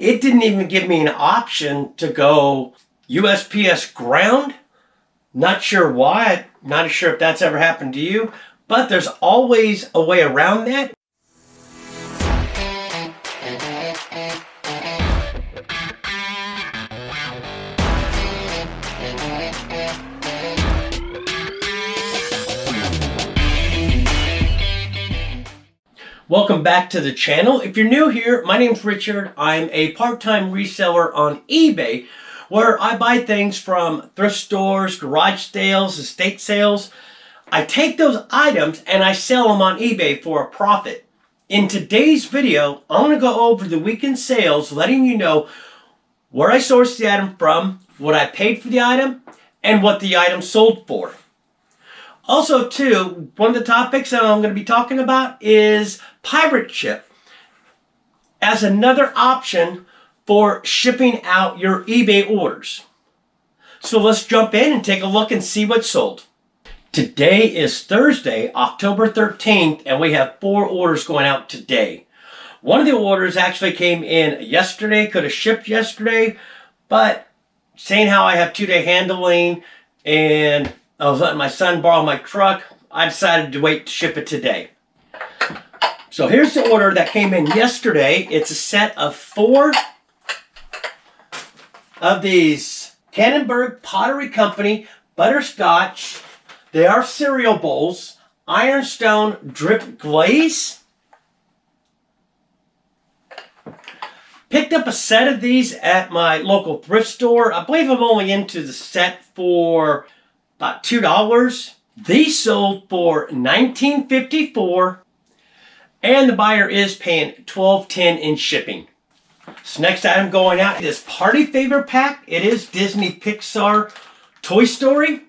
It didn't even give me an option to go USPS ground. Not sure why. Not sure if that's ever happened to you, but there's always a way around that. Welcome back to the channel. If you're new here, my name's Richard. I'm a part-time reseller on eBay where I buy things from thrift stores, garage sales, estate sales. I take those items and I sell them on eBay for a profit. In today's video, I'm going to go over the weekend sales, letting you know where I sourced the item from, what I paid for the item, and what the item sold for. Also, too, one of the topics that I'm going to be talking about is pirate ship as another option for shipping out your eBay orders. So let's jump in and take a look and see what's sold. Today is Thursday, October 13th, and we have 4 orders going out today. One of the orders actually came in yesterday, could have shipped yesterday, but seeing how I have 2-day handling and I was letting my son borrow my truck, I decided to wait to ship it today. So here's the order that came in yesterday. It's a set of 4 of these Kannenberg Pottery Company butterscotch. They are cereal bowls, ironstone drip glaze. Picked up a set of these at my local thrift store. I believe I'm only into the set for about $2. These sold for $19.54, and the buyer is paying $12.10 in shipping. So next item going out is Party Favor Pack. It is Disney Pixar Toy Story.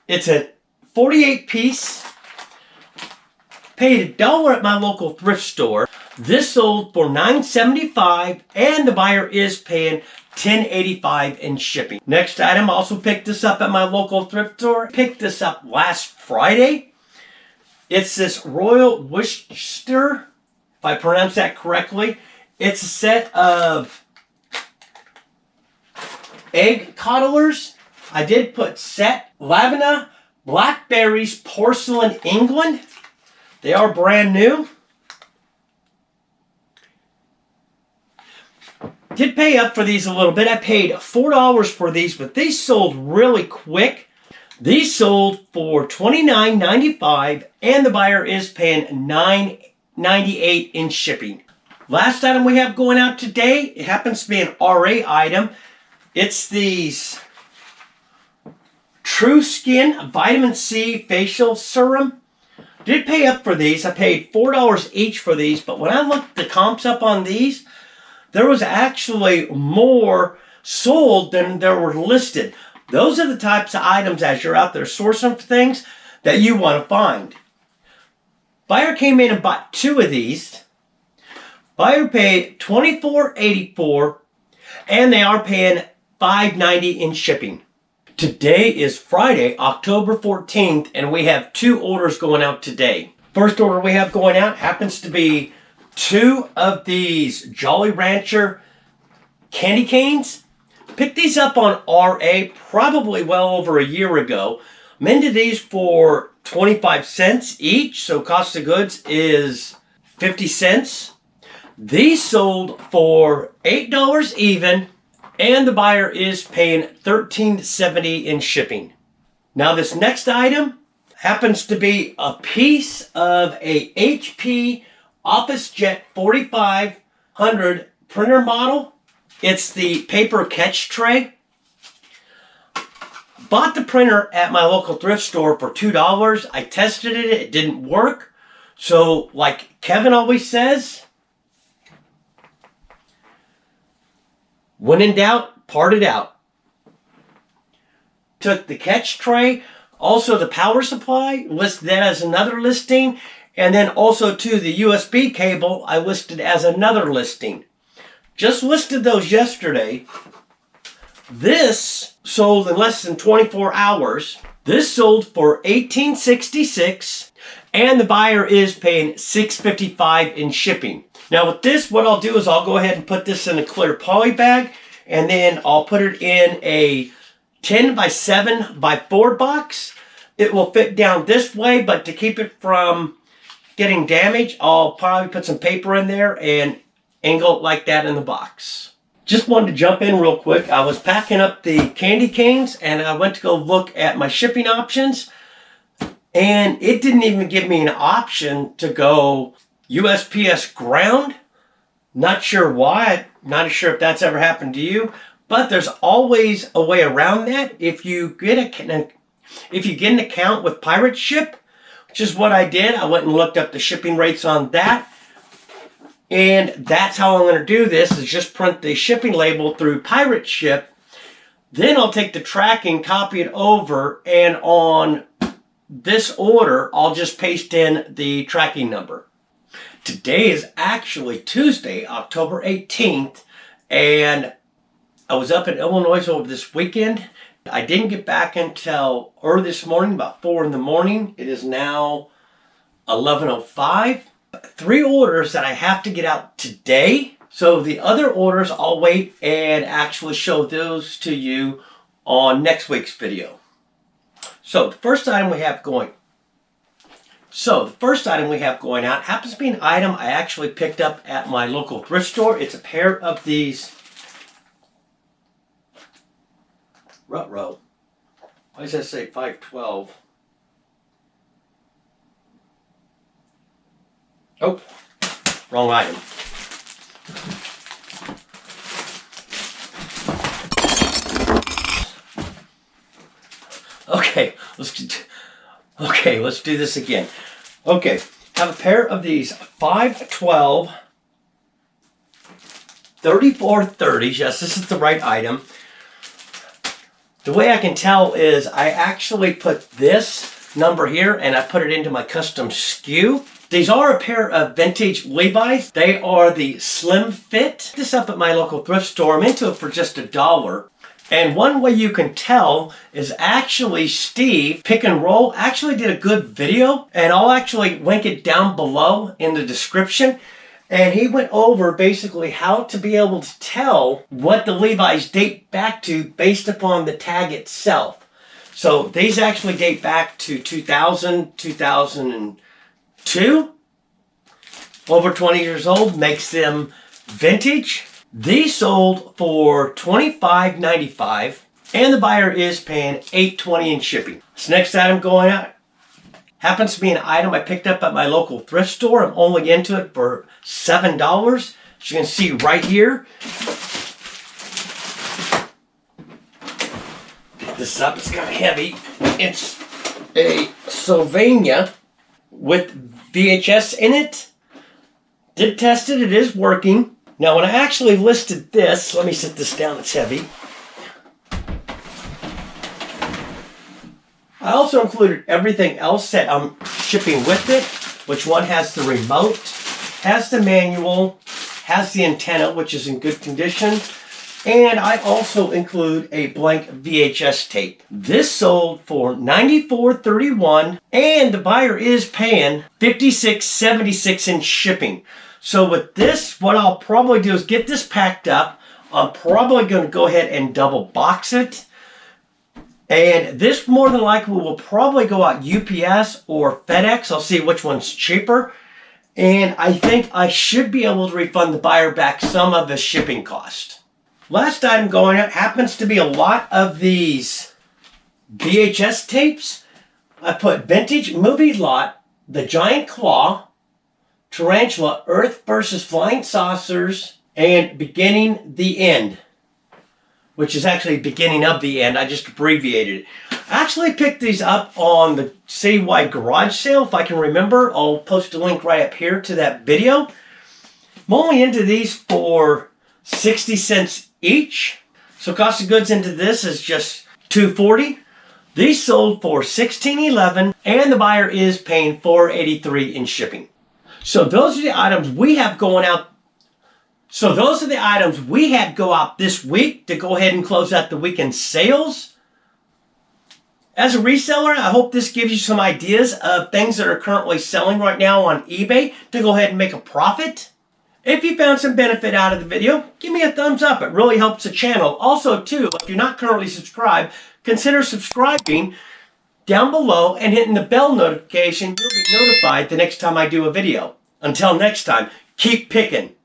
It's a 48-piece. Paid $1 at my local thrift store. This sold for $9.75, and the buyer is paying $10.85 in shipping. Next item, also picked this up at my local thrift store. Picked this up last Friday. It's this Royal Worcester, if I pronounce that correctly. It's a set of egg coddlers. I did put set Lavina Blackberries Porcelain England. They are brand new. Did pay up for these a little bit. I paid $4 for these, but these sold really quick. These sold for $29.95, and the buyer is paying $9.98 in shipping. Last item we have going out today, it happens to be an RA item. It's these True Skin Vitamin C Facial Serum. Did pay up for these. I paid $4 each for these, but when I looked the comps up on these, there was actually more sold than there were listed. Those are the types of items as you're out there sourcing for things that you want to find. Buyer came in and bought 2 of these. Buyer paid $24.84, and they are paying $5.90 in shipping. Today is Friday, October 14th, and we have 2 orders going out today. First order we have going out happens to be 2 of these Jolly Rancher candy canes. Picked these up on RA probably well over a year ago. I'm into these for 25 cents each, so cost of goods is 50 cents. These sold for $8 even, and the buyer is paying $13.70 in shipping. Now this next item happens to be a piece of a HP OfficeJet 4500 printer model. It's the paper catch tray. Bought the printer at my local thrift store for $2. I tested it, it didn't work. So like Kevin always says, when in doubt, part it out. Took the catch tray, also the power supply, listed that as another listing. And then also too, the USB cable I listed as another listing. Just listed those yesterday. This sold in less than 24 hours. This sold for $18.66, and the buyer is paying $6.55 in shipping. Now with this, what I'll do is I'll go ahead and put this in a clear poly bag, and then I'll put it in a 10 by 7 by 4 box. It will fit down this way, but to keep it from getting damaged, I'll probably put some paper in there and angle it like that in the box. Just wanted to jump in real quick. I was packing up the candy canes and I went to go look at my shipping options, and it didn't even give me an option to go USPS ground. Not sure why. Not sure if that's ever happened to you, but there's always a way around that. If you get an account with Pirate Ship, which is what I did, I went and looked up the shipping rates on that. And that's how I'm going to do this, is just print the shipping label through Pirate Ship. Then I'll take the tracking, copy it over, and on this order, I'll just paste in the tracking number. Today is actually Tuesday, October 18th, and I was up in Illinois over this weekend. I didn't get back until early this morning, about 4 in the morning. It is now 11:05. 3 orders that I have to get out today. So the other orders, I'll wait and actually show those to you on next week's video. So the first item we have going out happens to be an item I actually picked up at my local thrift store. It's a pair of these Rut-Row. Why does that say 512? Oh, wrong item. Okay, let's do this again. Okay, have a pair of these 512 3430s. Yes, this is the right item. The way I can tell is I actually put this number here and I put it into my custom SKU. These are a pair of vintage Levi's. They are the Slim Fit. This up at my local thrift store. I'm into it for just $1. And one way you can tell is actually Steve Pick and Roll actually did a good video, and I'll actually link it down below in the description. And he went over basically how to be able to tell what the Levi's date back to based upon the tag itself. So these actually date back to 2000, 2002. Over 20 years old makes them vintage. These sold for $25.95 and the buyer is paying $8.20 in shipping. This next item going out happens to be an item I picked up at my local thrift store. I'm only into it for $7. As you can see right here. Pick this up, it's kind of heavy. It's a Sylvania with VHS in it. Did test it, it is working. Now when I actually listed this, let me set this down, it's heavy. I also included everything else that I'm shipping with it, which one has the remote, has the manual, has the antenna, which is in good condition, and I also include a blank VHS tape. This sold for $94.31, and the buyer is paying $56.76 in shipping. So with this, what I'll probably do is get this packed up. I'm probably going to go ahead and double box it. And this more than likely will probably go out UPS or FedEx. I'll see which one's cheaper. And I think I should be able to refund the buyer back some of the shipping cost. Last item going out happens to be a lot of these VHS tapes. I put Vintage Movie Lot, The Giant Claw, Tarantula, Earth vs. Flying Saucers, and Beginning the End, which is actually Beginning of the End. I just abbreviated it. I actually picked these up on the citywide garage sale, if I can remember. I'll post a link right up here to that video. I'm only into these for 60 cents each. So cost of goods into this is just $2.40. These sold for $16.11, and the buyer is paying $4.83 in shipping. So those are the items we have going out. So those are the items we had go out this week to go ahead and close out the weekend sales. As a reseller, I hope this gives you some ideas of things that are currently selling right now on eBay to go ahead and make a profit. If you found some benefit out of the video, give me a thumbs up. It really helps the channel. Also, too, if you're not currently subscribed, consider subscribing down below and hitting the bell notification. You'll be notified the next time I do a video. Until next time, keep picking.